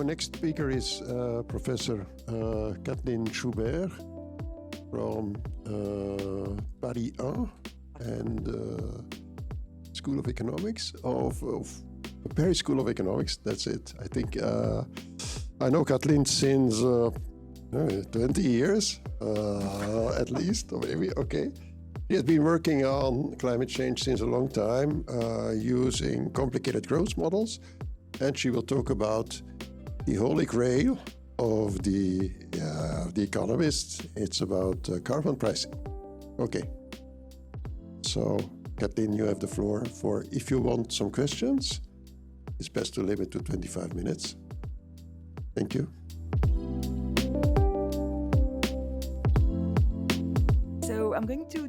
next speaker is Professor Kathleen Schubert from Paris 1 and School of Economics of Paris School of Economics. That's it. I think I know Kathleen since 20 years at least, or maybe. Okay. She has been working on climate change since a long time using complicated growth models, and she will talk about the holy grail of the economists. It's about carbon pricing. Okay. So, Kathleen, you have the floor for, if you want some questions, it's best to limit to 25 minutes. Thank you. So I'm going to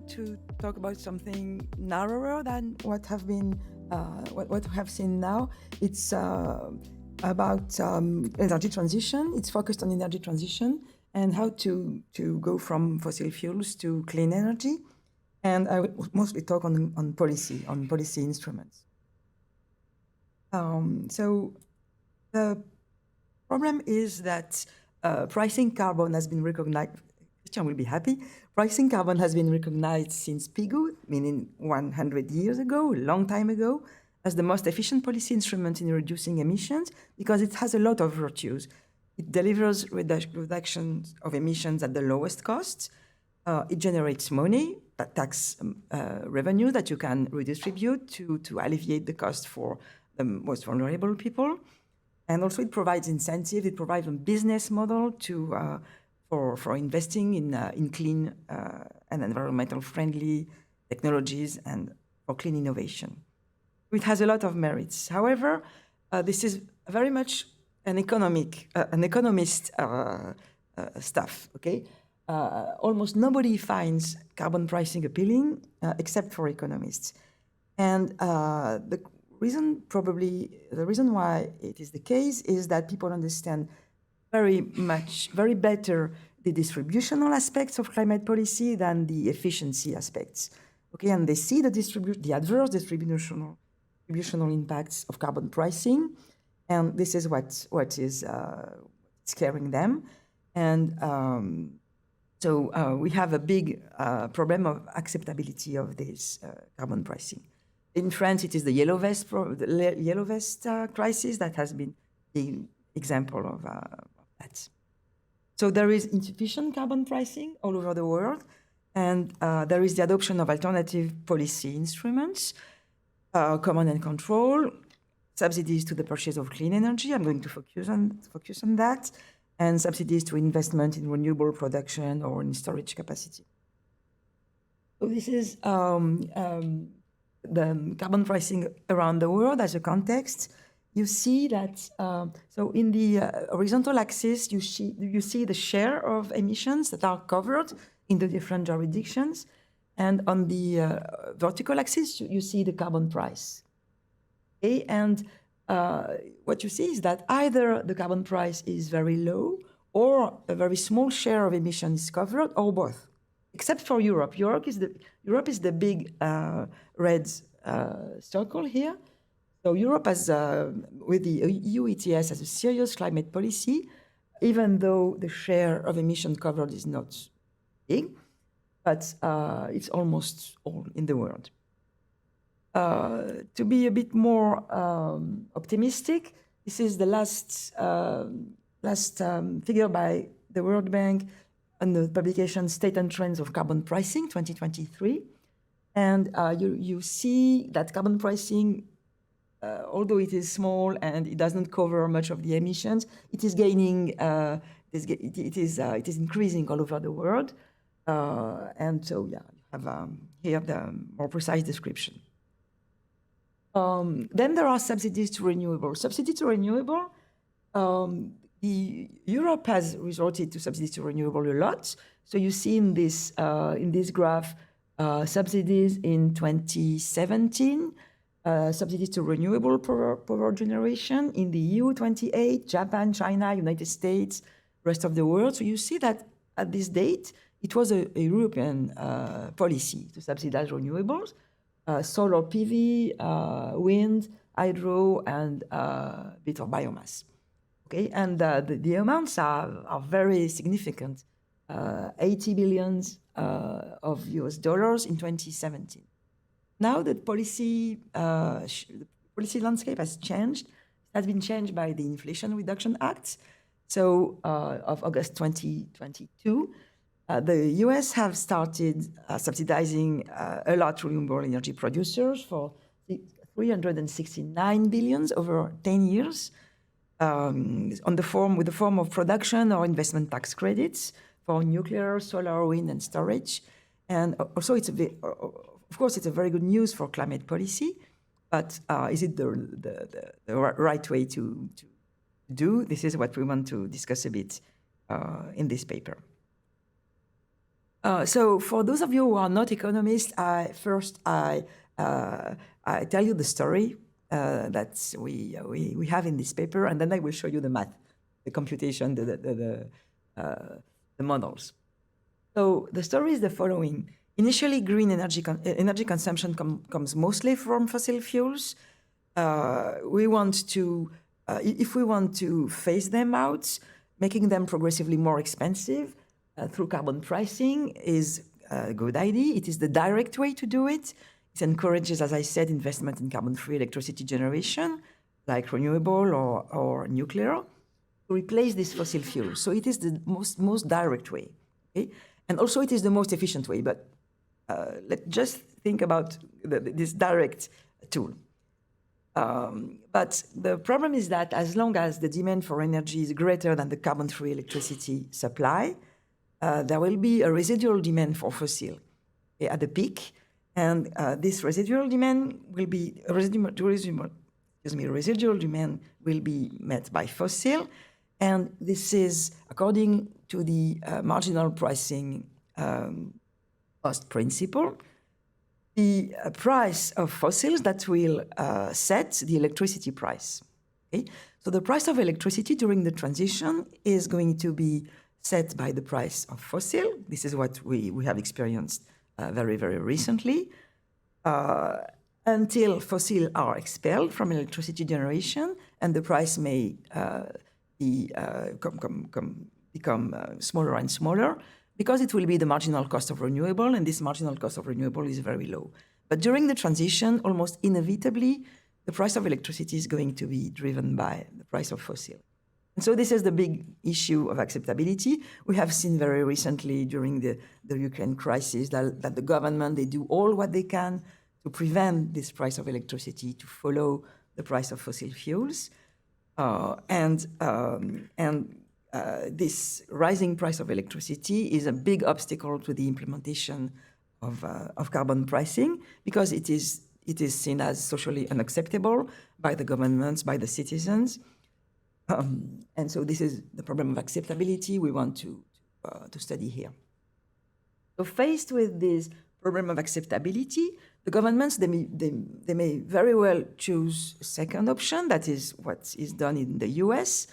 talk about something narrower than what we have seen now. It's about energy transition. It's focused on energy transition and how to go from fossil fuels to clean energy. And I will mostly talk on policy instruments. So the problem is that pricing carbon has been recognized. Christian will be happy. Pricing carbon has been recognized since Pigou, meaning 100 years ago, a long time ago, as the most efficient policy instrument in reducing emissions because it has a lot of virtues. It delivers reductions of emissions at the lowest cost. It generates money, tax revenue that you can redistribute to alleviate the cost for the most vulnerable people. And also it provides incentives. It provides a business model for investing in clean and environmental friendly technologies and for clean innovation. It has a lot of merits. However, this is very much an economist stuff. Okay, almost nobody finds carbon pricing appealing except for economists, and the reason why it is the case is that people understand very better the distributional aspects of climate policy than the efficiency aspects. Okay, and they see the adverse distributional impacts of carbon pricing, and this is what is scaring them. And so we have a big problem of acceptability of this carbon pricing. In France, it is the yellow vest crisis that has been the example of that. So there is insufficient carbon pricing all over the world, and there is the adoption of alternative policy instruments, command and control, subsidies to the purchase of clean energy. I'm going to focus on that, and subsidies to investment in renewable production or in storage capacity. So this is the carbon pricing around the world as a context. You see that, so in the horizontal axis, you see the share of emissions that are covered in the different jurisdictions. And on the vertical axis, you see the carbon price. Okay? And what you see is that either the carbon price is very low or a very small share of emissions is covered, or both, except for Europe. Europe is the big red circle here. So Europe has, with the EU ETS, has a serious climate policy, even though the share of emission covered is not big, but it's almost all in the world. To be a bit more optimistic, this is the last figure by the World Bank on the publication State and Trends of Carbon Pricing 2023. And you see that carbon pricing, although it is small and it doesn't cover much of the emissions, it is gaining, it is increasing all over the world. And so, yeah, you have here the more precise description. Then there are subsidies to renewable. Subsidy to renewable, Europe has resorted to subsidies to renewable a lot. So you see in this graph subsidies in 2017, subsidies to renewable power generation in the EU 28, Japan, China, United States, rest of the world. So you see that at this date, it was a European policy to subsidize renewables, solar PV, wind, hydro, and a bit of biomass. Okay, and the amounts are very significant, 80 billions of US dollars in 2017. Now the policy landscape has changed. It has been changed by the Inflation Reduction Act, so of August 2022. The US have started subsidizing a lot renewable energy producers for 369 billions over 10 years with the form of production or investment tax credits for nuclear, solar, wind, and storage. And also, of course, it's a very good news for climate policy, but is it the right way to do? This is what we want to discuss a bit in this paper. So for those of you who are not economists, I tell you the story that we have in this paper, and then I will show you the math, the computation, the models. So the story is the following. Initially, green energy consumption comes mostly from fossil fuels. We want to, if we want to phase them out, making them progressively more expensive through carbon pricing is a good idea. It is the direct way to do it. It encourages, as I said, investment in carbon-free electricity generation, like renewable or nuclear, to replace these fossil fuels. So it is the most direct way. Okay? And also it is the most efficient way, but let's just think about this direct tool. But the problem is that as long as the demand for energy is greater than the carbon-free electricity supply, there will be a residual demand for fossil at the peak, and this residual demand will be residual demand will be met by fossil, and this is according to the marginal pricing cost principle. The price of fossils that will set the electricity price. Okay? So the price of electricity during the transition is going to be set by the price of fossil. This is what we have experienced very, very recently. Until fossil are expelled from electricity generation, and the price may become smaller and smaller, because it will be the marginal cost of renewable, and this marginal cost of renewable is very low. But during the transition, almost inevitably, the price of electricity is going to be driven by the price of fossil. And so this is the big issue of acceptability. We have seen very recently during the Ukraine crisis that the government, they do all what they can to prevent this price of electricity to follow the price of fossil fuels. This rising price of electricity is a big obstacle to the implementation of carbon pricing, because it is seen as socially unacceptable by the governments, by the citizens. And so this is the problem of acceptability we want to study here. So faced with this problem of acceptability, the governments, they may very well choose a second option. That is what is done in the US,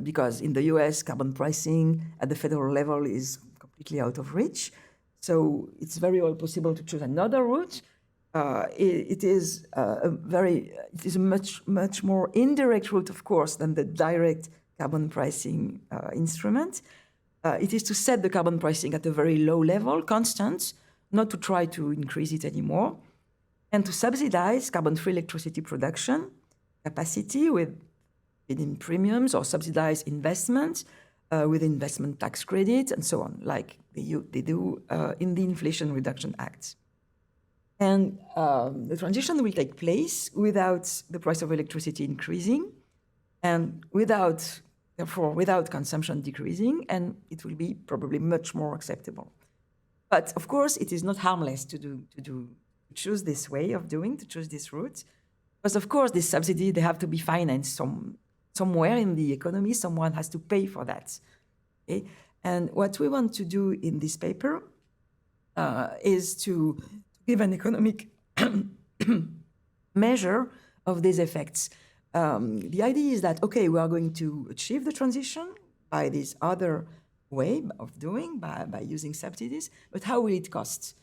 because in the US, carbon pricing at the federal level is completely out of reach. So it's very well possible to choose another route. It is a much more indirect route, of course, than the direct carbon pricing instrument. It is to set the carbon pricing at a very low level, constant, not to try to increase it anymore, and to subsidize carbon-free electricity production capacity with feed-in premiums, or subsidize investment with investment tax credits and so on, like they do in the Inflation Reduction Act. And the transition will take place without the price of electricity increasing, and therefore without consumption decreasing, and it will be probably much more acceptable. But of course, it is not harmless to choose this way of doing, to choose this route, because of course, this subsidy, they have to be financed somewhere in the economy. Someone has to pay for that. Okay? And what we want to do in this paper is to give an economic measure of these effects. The idea is that, okay, we are going to achieve the transition by this other way of doing, by using subsidies, but how will it cost?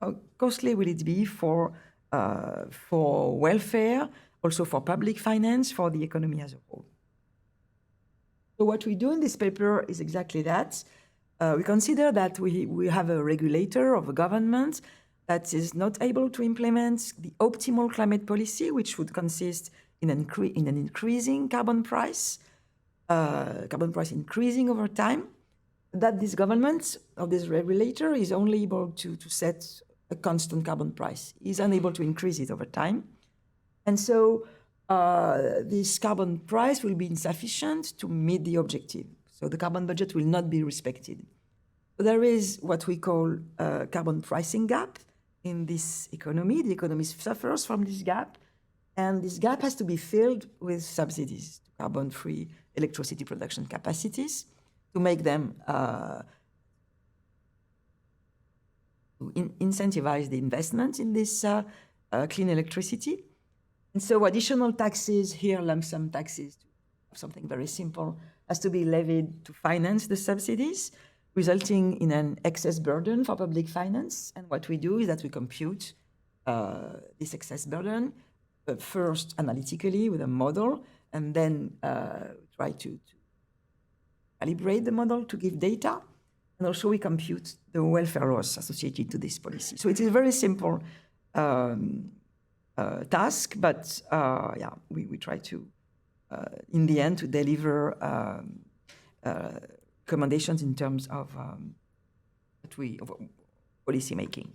How costly will it be for welfare, also for public finance, for the economy as a whole? So what we do in this paper is exactly that. We consider that we have a regulator of a government that is not able to implement the optimal climate policy, which would consist in an increasing carbon price increasing over time, that this government or this regulator is only able to set a constant carbon price. Is unable to increase it over time. And so this carbon price will be insufficient to meet the objective. So the carbon budget will not be respected. So there is what we call a carbon pricing gap in this economy. The economy suffers from this gap, and this gap has to be filled with subsidies to carbon-free electricity production capacities to make them incentivize the investment in this clean electricity. And so additional taxes here, lump sum taxes, something very simple, has to be levied to finance the subsidies, resulting in an excess burden for public finance. And what we do is that we compute this excess burden first analytically with a model, and then try to calibrate the model to give data. And also we compute the welfare loss associated to this policy. So it is a very simple task, but we try to, in the end, to deliver recommendations in terms of policy making.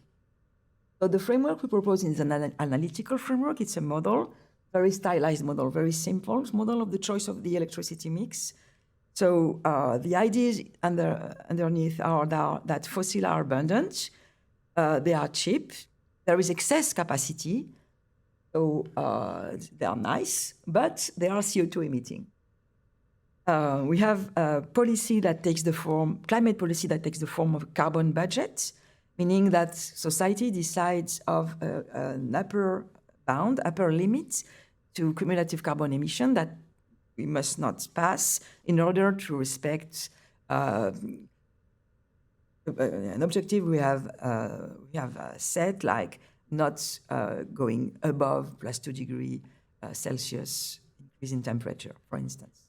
So the framework we propose is an analytical framework. It's a model, very stylized model, very simple model of the choice of the electricity mix. So the ideas underneath are that fossil are abundant, they are cheap, there is excess capacity, so they are nice, but they are CO2 emitting. We have a policy that takes the form, climate policy that takes the form of a carbon budget, meaning that society decides of an upper bound, upper limit to cumulative carbon emission that we must not pass in order to respect an objective we have set, like not going above +2 degrees Celsius increase in temperature, for instance.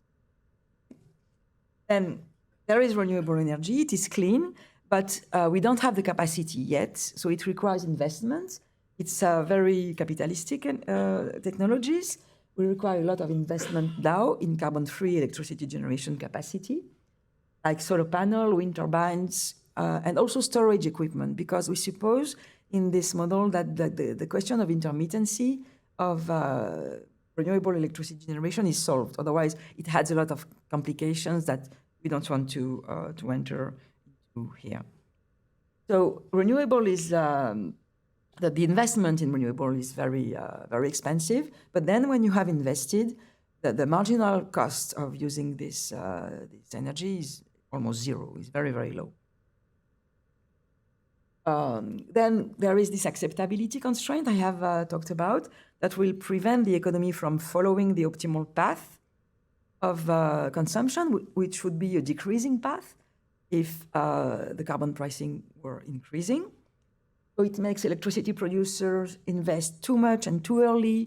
Then there is renewable energy. It is clean, but we don't have the capacity yet, so it requires investment. It's very capitalistic technologies. We require a lot of investment now in carbon-free electricity generation capacity, like solar panel, wind turbines, and also storage equipment, because we suppose in this model that the question of intermittency of renewable electricity generation is solved. Otherwise, it adds a lot of complications that we don't want to enter into here. So renewable is the investment in renewable is very expensive. But then when you have invested, the marginal cost of using this energy is almost zero. It's very, very low. Then there is this acceptability constraint I have talked about that will prevent the economy from following the optimal path of consumption, which would be a decreasing path if the carbon pricing were increasing. So it makes electricity producers invest too much and too early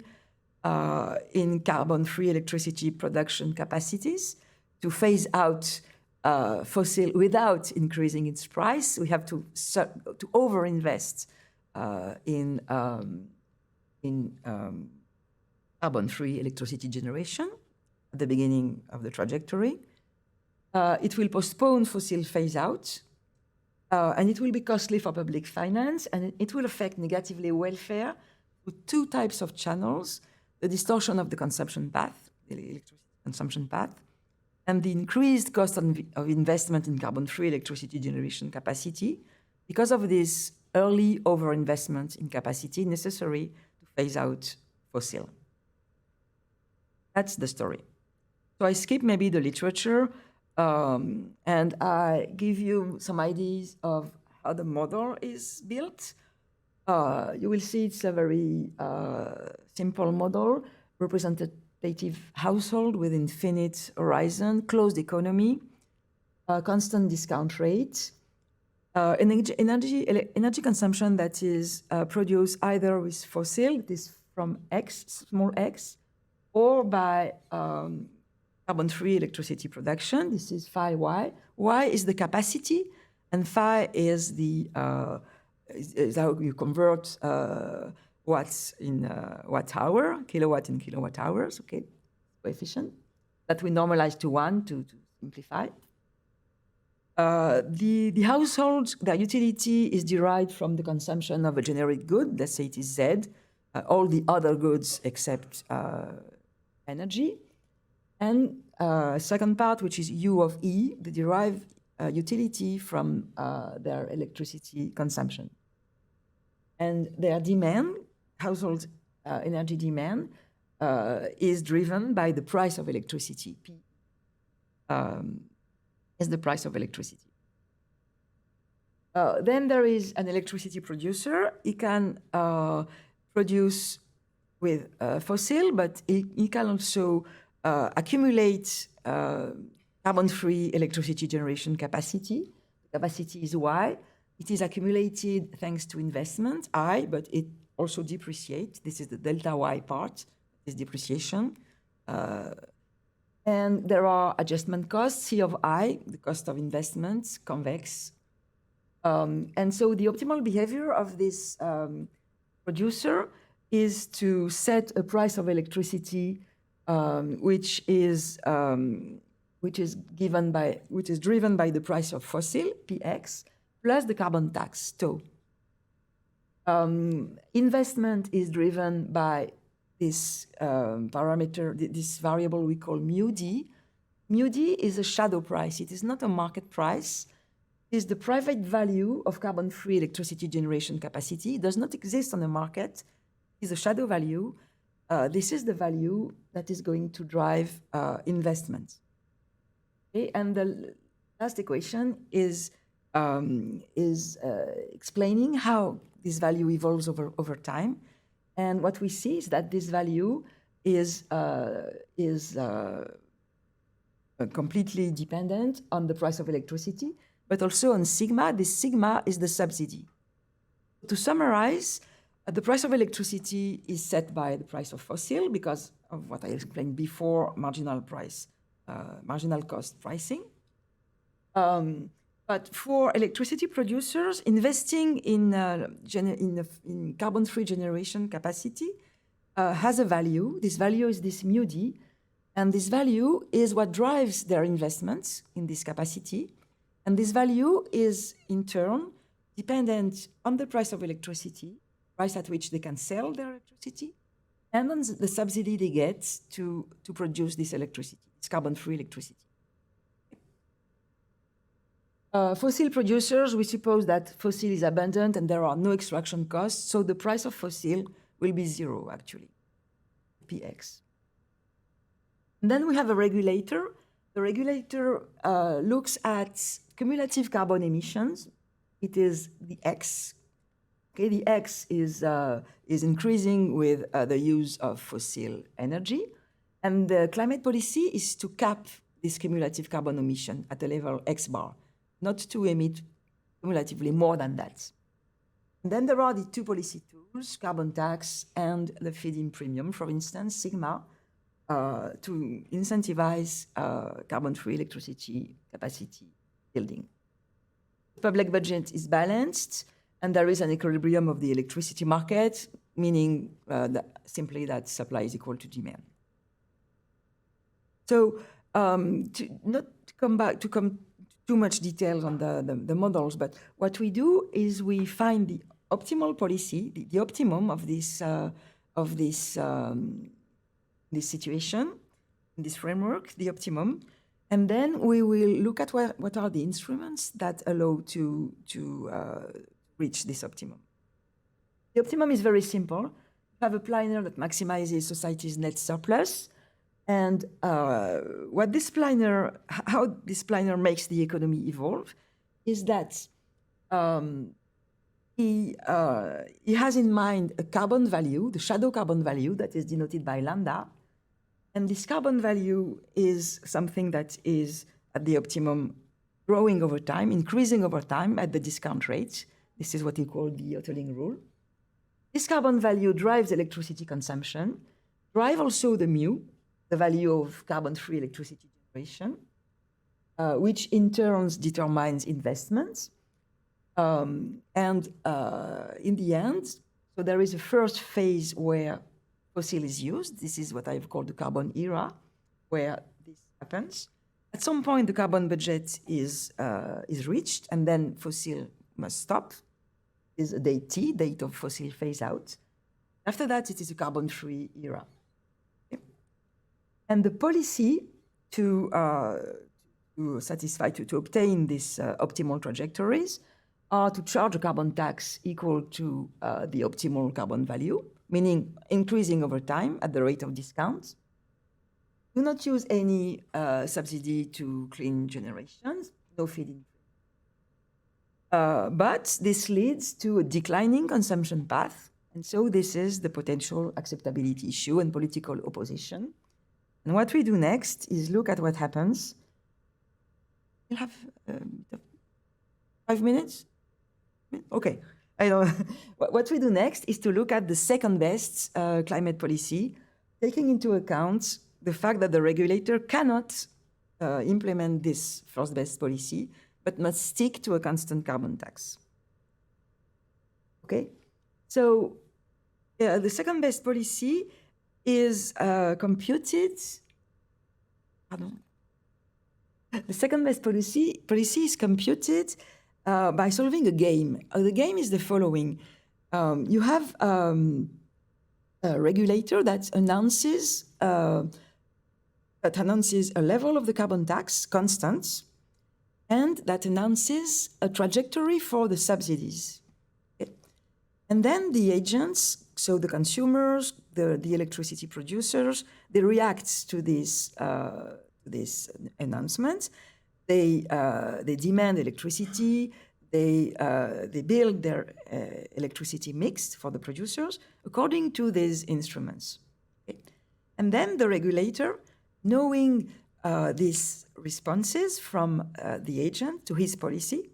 in carbon-free electricity production capacities to phase out fossil without increasing its price. We have to overinvest in carbon-free electricity generation at the beginning of the trajectory. It will postpone fossil phase-out, and it will be costly for public finance, and it will affect negatively welfare with two types of channels: the distortion of the consumption path, the electricity consumption path, and the increased cost of investment in carbon-free electricity generation capacity because of this early overinvestment in capacity necessary to phase out fossil. That's the story. So I skip maybe the literature, and I give you some ideas of how the model is built. You will see it's a very simple model, representative household with infinite horizon, closed economy, constant discount rate, energy consumption that is produced either with fossil, this from X, small x, or by carbon-free electricity production. This is phi y. Y is the capacity, and phi is the is how you convert watts in watt hour, kilowatt in kilowatt hours. Okay, coefficient that we normalize to 1 to simplify. The household, their utility is derived from the consumption of a generic good. Let's say it is Z. All the other goods except energy. And second part, which is U of E, the derived utility from their electricity consumption. And their demand, household energy demand, is driven by the price of electricity. P is the price of electricity. Then there is an electricity producer. He can produce with fossil, but he can also accumulate carbon-free electricity generation capacity. The capacity is Y. It is accumulated thanks to investment, I, but it also depreciates. This is the delta Y part, is depreciation. And there are adjustment costs, C of I, the cost of investments, convex. And so the optimal behavior of this producer is to set a price of electricity which is driven by the price of fossil, PX, plus the carbon tax, TO. Investment is driven by this parameter, this variable we call mu D. Mu D is a shadow price. It is not a market price. It is the private value of carbon-free electricity generation capacity. It does not exist on the market. It is a shadow value. This is the value that is going to drive investment. Okay? And the last equation is explaining how this value evolves over time. And what we see is that this value is completely dependent on the price of electricity, but also on sigma. This sigma is the subsidy. To summarize, the price of electricity is set by the price of fossil because of what I explained before, marginal cost pricing. But for electricity producers, investing in carbon-free generation capacity has a value. This value is this mu D, and this value is what drives their investments in this capacity. And this value is, in turn, dependent on the price of electricity, price at which they can sell their electricity, and on the subsidy they get to produce this electricity, this carbon-free electricity. Fossil producers, we suppose that fossil is abundant and there are no extraction costs, so the price of fossil will be zero, actually, PX. And then we have a regulator. The regulator looks at cumulative carbon emissions. It is the X. Okay, the X is increasing with the use of fossil energy, and the climate policy is to cap this cumulative carbon emission at a level X bar, not to emit cumulatively more than that. And then there are the two policy tools, carbon tax and the feed-in premium, for instance, sigma, to incentivize carbon-free electricity capacity building. The public budget is balanced, and there is an equilibrium of the electricity market, meaning simply that supply is equal to demand. So not to come too much details on the models, but what we do is we find the optimal policy, the optimum of this situation, in this framework, the optimum, and then we will look at what are the instruments that allow to reach this optimum. The optimum is very simple. You have a planner that maximizes society's net surplus, and how this planner makes the economy evolve is that he has in mind a carbon value, the shadow carbon value that is denoted by lambda, and this carbon value is something that is at the optimum growing over time, increasing over time at the discount rate. This is what we call the Hotelling rule. This carbon value drives electricity consumption, drive also the mu, the value of carbon-free electricity generation, which in turn determines investments. And in the end, so there is a first phase where fossil is used. This is what I've called the carbon era, where this happens. At some point, the carbon budget is reached, and then fossil must stop. Is a date T, date of fossil phase out. After that, it is a carbon-free era. Okay. And the policy to obtain these optimal trajectories are to charge a carbon tax equal to the optimal carbon value, meaning increasing over time at the rate of discount. Do not use any subsidy to clean generations, no feed-in. But this leads to a declining consumption path, and so this is the potential acceptability issue and political opposition. And what we do next is look at what happens. We'll have 5 minutes? Okay. I know. What we do next is to look at the second best climate policy, taking into account the fact that the regulator cannot implement this first best policy, but must stick to a constant carbon tax. Okay? So the second best policy is computed. Pardon. The second best policy is computed by solving a game. The game is the following. You have a regulator that announces a level of the carbon tax, constant, and that announces a trajectory for the subsidies. Okay. And then the agents, so the consumers, the electricity producers, they react to this announcement. They demand electricity. They build their electricity mix for the producers according to these instruments. Okay. And then the regulator, knowing these responses from the agent to his policy,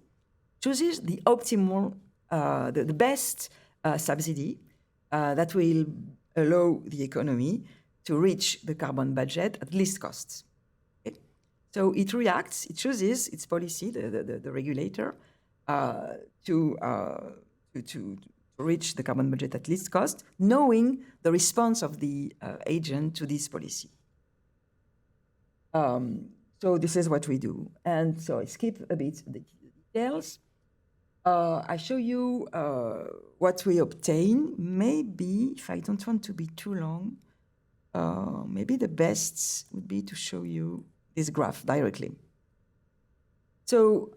chooses the optimal, the best subsidy that will allow the economy to reach the carbon budget at least costs. Okay? So it reacts, it chooses its policy, the regulator, to reach the carbon budget at least cost, knowing the response of the agent to this policy. So this is what we do. And so I skip a bit the details. I show you what we obtain. Maybe, if I don't want to be too long, maybe the best would be to show you this graph directly. So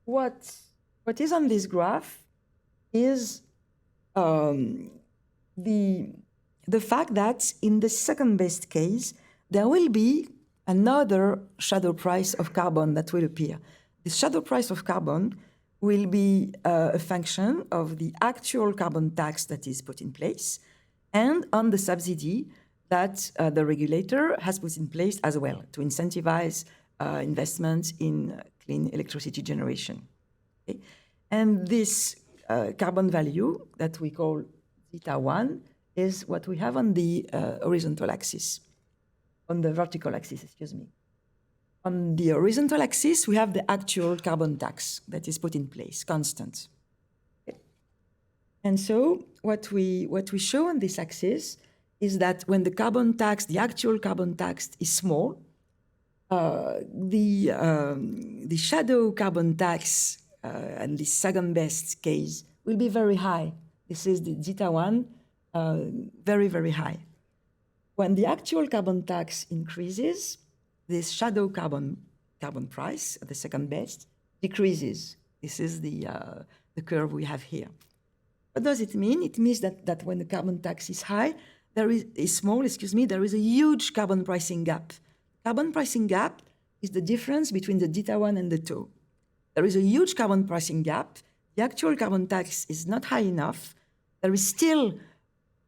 what is on this graph is the fact that in the second best case, there will be another shadow price of carbon that will appear. The shadow price of carbon will be a function of the actual carbon tax that is put in place and on the subsidy that the regulator has put in place as well to incentivize investments in clean electricity generation. Okay? And this carbon value that we call zeta 1 is what we have on the horizontal axis. On the vertical axis, excuse me. On the horizontal axis, we have the actual carbon tax that is put in place, constant. Okay. And so what we show on this axis is that when the carbon tax, the actual carbon tax is small, the shadow carbon tax and the second best case will be very high. This is the zeta 1, very, very high. When the actual carbon tax increases, this shadow carbon price at the second best decreases. This is the curve we have here. What does it mean? It means that when the carbon tax is high, there is a huge carbon pricing gap. Carbon pricing gap is the difference between the zeta 1 and the tau. There is a huge carbon pricing gap. The actual carbon tax is not high enough. There is still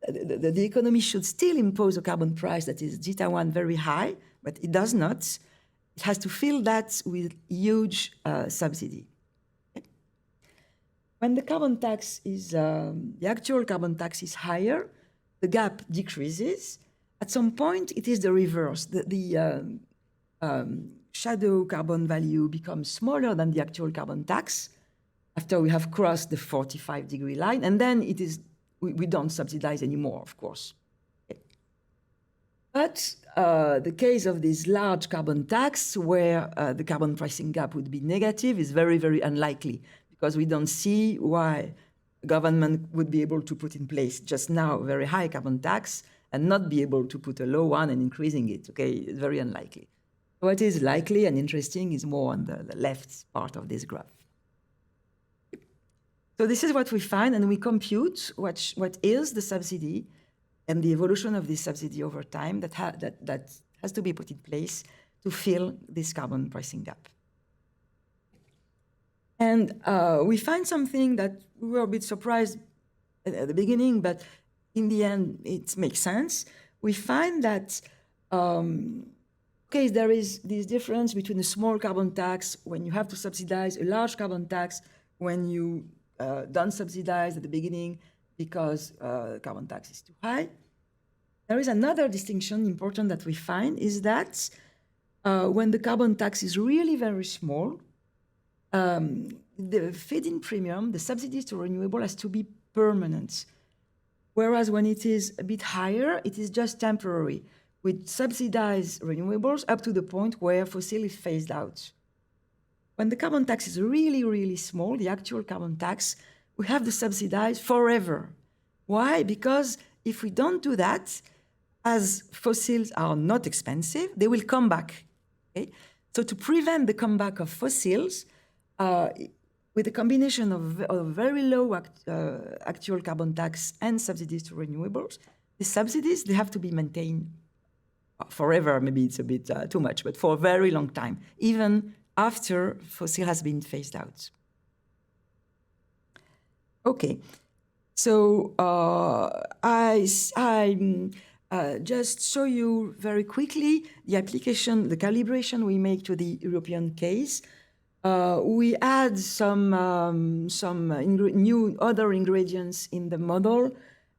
the economy should still impose a carbon price that is zeta 1 very high, but it does not. It has to fill that with huge subsidy. Okay. When the carbon tax is, the actual carbon tax is higher, the gap decreases. At some point, it is the reverse. The shadow carbon value becomes smaller than the actual carbon tax after we have crossed the 45-degree line, and then we don't subsidize anymore, of course. Okay. But the case of this large carbon tax, where the carbon pricing gap would be negative, is very, very unlikely, because we don't see why government would be able to put in place just now a very high carbon tax and not be able to put a low one and increasing it. Okay, it's very unlikely. What is likely and interesting is more on the left part of this graph. So this is what we find, and we compute what is the subsidy and the evolution of this subsidy over time that has to be put in place to fill this carbon pricing gap. And we find something that we were a bit surprised at the beginning, but in the end, it makes sense. We find that, okay, there is this difference between a small carbon tax when you have to subsidize, a large carbon tax when you don't subsidize at the beginning because carbon tax is too high. There is another distinction important that we find is that when the carbon tax is really very small, the feed-in premium, the subsidies to renewable, has to be permanent. Whereas when it is a bit higher, it is just temporary. We subsidize renewables up to the point where fossil is phased out. When the carbon tax is really, really small, the actual carbon tax, we have to subsidize forever. Why? Because if we don't do that, as fossils are not expensive, they will come back. Okay? So to prevent the comeback of fossils, with a combination of very low actual carbon tax and subsidies to renewables, the subsidies, they have to be maintained forever. Maybe it's a bit too much, but for a very long time, even after fossil has been phased out. Okay, so I just show you very quickly the application, the calibration we make to the European case. We add some new other ingredients in the model,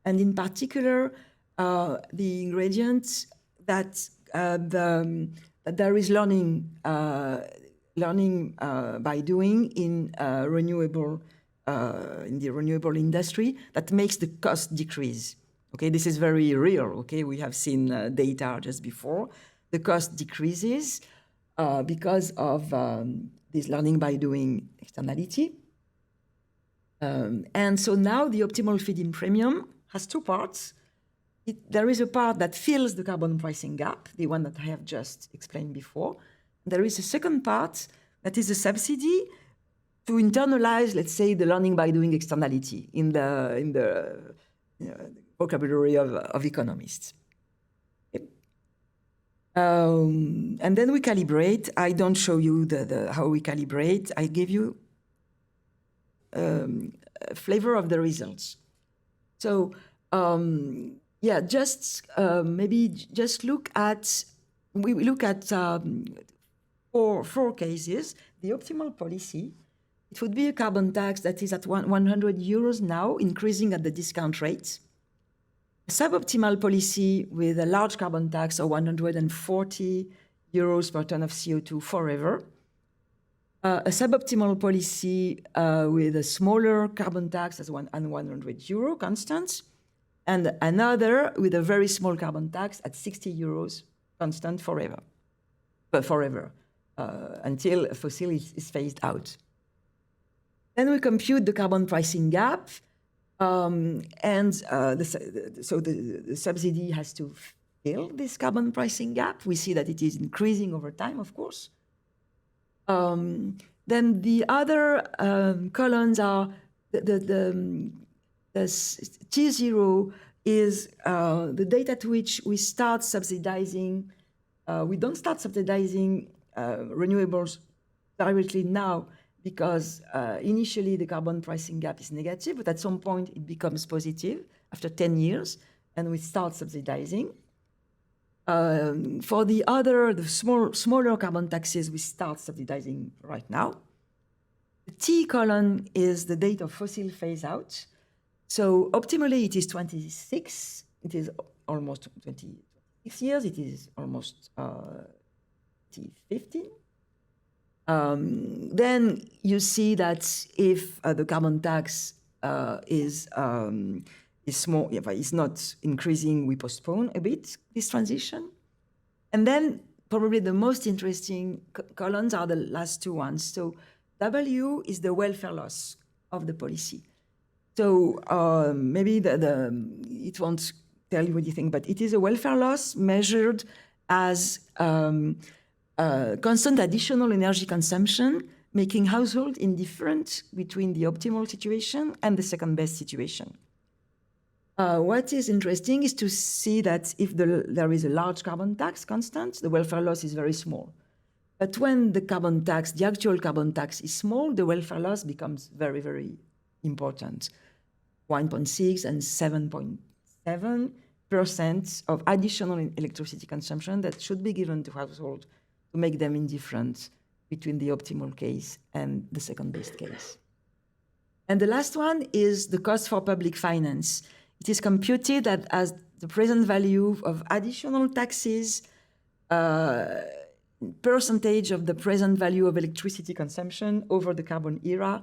and in particular, the ingredients that there is learning by doing in renewable in the renewable industry that makes the cost decrease. Okay, this is very real. Okay, we have seen data just before. The cost decreases because of this learning by doing externality. And so now the optimal feed-in premium has two parts. There is a part that fills the carbon pricing gap, the one that I have just explained before. There is a second part that is a subsidy to internalize, let's say, the learning by doing externality in the vocabulary of economists. And then we calibrate. I don't show you how we calibrate. I give you a flavor of the results. So yeah, maybe just look at, we look at four cases. The optimal policy, it would be a carbon tax that is at 100 euros now, increasing at the discount rate. A suboptimal policy with a large carbon tax of 140 euros per ton of CO2 forever. A suboptimal policy with a smaller carbon tax as 100 euro constant, and another with a very small carbon tax at 60 euros constant forever, until fossil is phased out. Then we compute the carbon pricing gap. So the subsidy has to fill this carbon pricing gap. We see that it is increasing over time, of course. Then the other columns are the T0 is the date at which we start subsidizing. We don't start subsidizing renewables directly now, because initially the carbon pricing gap is negative, but at some point it becomes positive after 10 years, and we start subsidizing. For the smaller carbon taxes, we start subsidizing right now. The T column is the date of fossil phase out. So optimally it is 26, it is almost 27, 6 years, it is almost 15. Then you see that if the carbon tax is small, if it's not increasing, we postpone a bit this transition. And then probably the most interesting columns are the last two ones. So W is the welfare loss of the policy. So maybe it won't tell you anything, but it is a welfare loss measured as constant additional energy consumption, making households indifferent between the optimal situation and the second best situation. What is interesting is to see that if there is a large carbon tax constant, the welfare loss is very small. But when the carbon tax, the actual carbon tax is small, the welfare loss becomes very, very important. 1.6 and 7.7% of additional electricity consumption that should be given to households to make them indifferent between the optimal case and the second best case. And the last one is the cost for public finance. It is computed that as the present value of additional taxes, percentage of the present value of electricity consumption over the carbon era,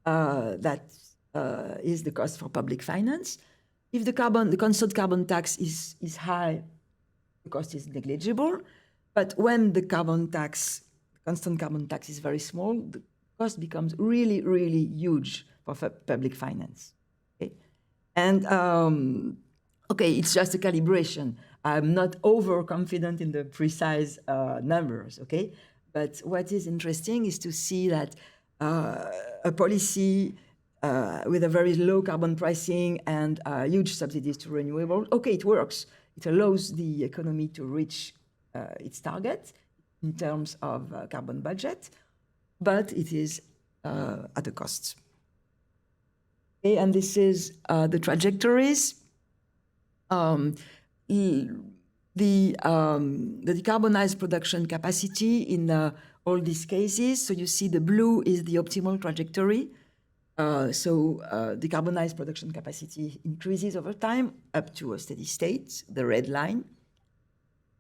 that is the cost for public finance. If the constant carbon tax is high, the cost is negligible. But when the constant carbon tax is very small, the cost becomes really, really huge for public finance. Okay? And okay, it's just a calibration. I'm not overconfident in the precise numbers, okay? But what is interesting is to see that a policy with a very low carbon pricing and huge subsidies to renewable, okay, it works. It allows the economy to reach its target in terms of carbon budget, but it is at a cost. Okay, and this is the trajectories. The decarbonized production capacity in all these cases. So you see the blue is the optimal trajectory. So decarbonized production capacity increases over time up to a steady state, the red line.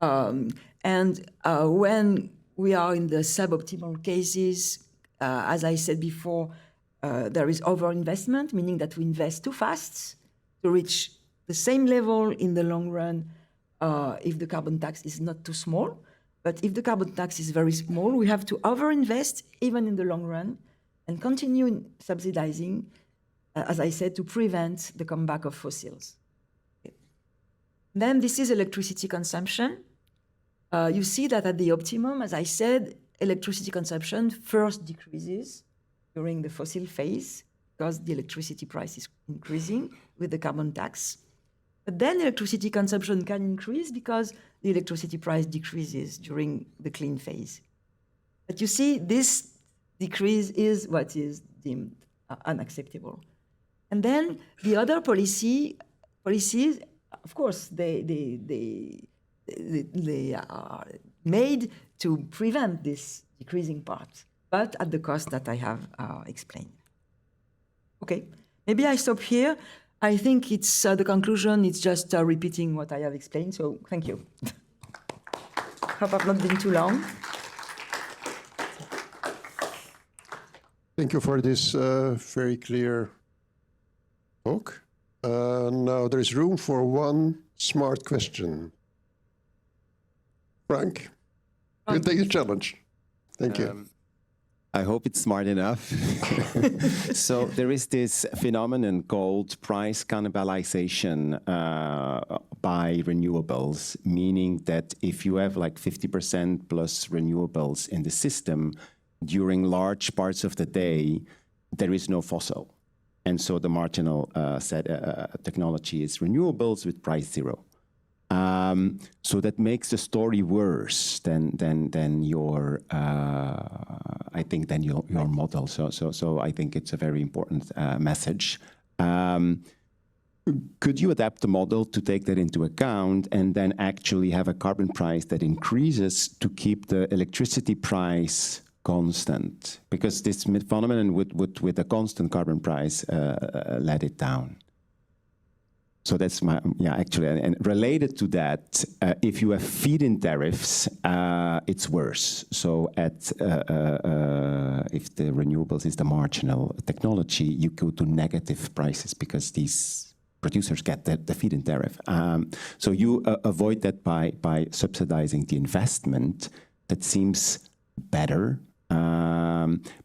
And when we are in the suboptimal cases, as I said before, there is overinvestment, meaning that we invest too fast to reach the same level in the long run if the carbon tax is not too small. But if the carbon tax is very small, we have to overinvest even in the long run and continue subsidizing, as I said, to prevent the comeback of fossils. Okay. Then this is electricity consumption. You see that at the optimum, as I said, electricity consumption first decreases during the fossil phase because the electricity price is increasing with the carbon tax. But then electricity consumption can increase because the electricity price decreases during the clean phase. But you see, this decrease is what is deemed unacceptable. And then the other policies, of course, they are made to prevent this decreasing part, but at the cost that I have explained. Okay, maybe I stop here. I think it's the conclusion. It's just repeating what I have explained. So thank you. Hope I've not been too long. Thank you for this very clear talk. Now there's room for one smart question. Frank, you take the challenge. Thank you. I hope it's smart enough. So there is this phenomenon called price cannibalization by renewables, meaning that if you have like 50% plus renewables in the system, during large parts of the day, there is no fossil. And so the marginal technology is renewables with price zero. So that makes the story worse than your I think than your model. So I think it's a very important message. Could you adapt the model to take that into account and then actually have a carbon price that increases to keep the electricity price constant? Because this phenomenon with a constant carbon price let it down. So that's my, actually, and related to that, if you have feed-in tariffs, it's worse. So if the renewables is the marginal technology, you go to negative prices because these producers get the feed-in tariff. So you avoid that by subsidizing the investment. That seems better.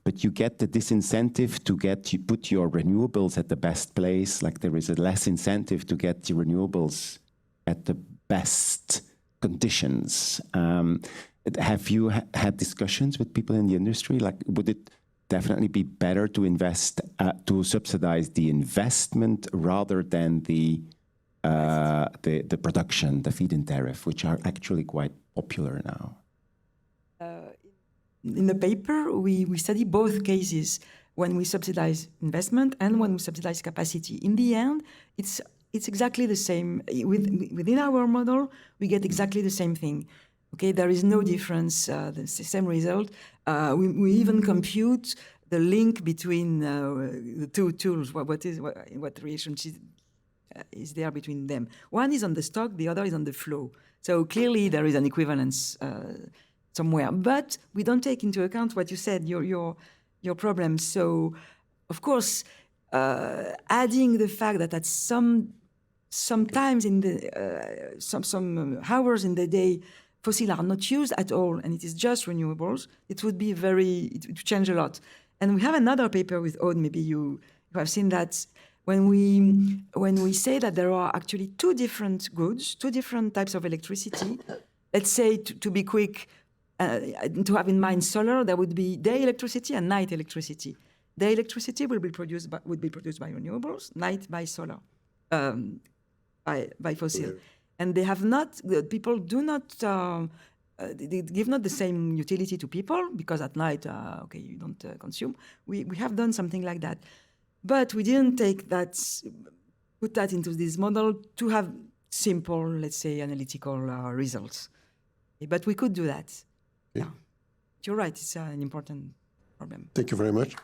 But you get the disincentive to put your renewables at the best place. Like there is a less incentive to get the renewables at the best conditions. Have you had discussions with people in the industry? Like, would it definitely be better to invest, to subsidize the investment rather than the production, the feed-in tariff, which are actually quite popular now? In the paper, we study both cases when we subsidize investment and when we subsidize capacity. In the end, it's exactly the same. Within our model, we get exactly the same thing. Okay, there is no difference, the same result. We even compute the link between the two tools. What relationship is there between them? One is on the stock, the other is on the flow. So clearly there is an equivalence somewhere, but we don't take into account what you said, your problem. So, of course, adding the fact that at sometimes in the some hours in the day, fossil are not used at all, and it is just renewables, it would change a lot. And we have another paper with Aude, maybe you have seen that, when we say that there are actually two different goods, two different types of electricity. Let's say, to be quick, to have in mind solar, there would be day electricity and night electricity. Day electricity would be produced by renewables, night by solar, by fossil. Yeah. And they have not, people do not, they give not the same utility to people, because at night, okay, you don't consume. We have done something like that. But we didn't put that into this model to have simple, let's say, analytical results. But we could do that. Yeah. You're right, it's an important problem. Thank you very much.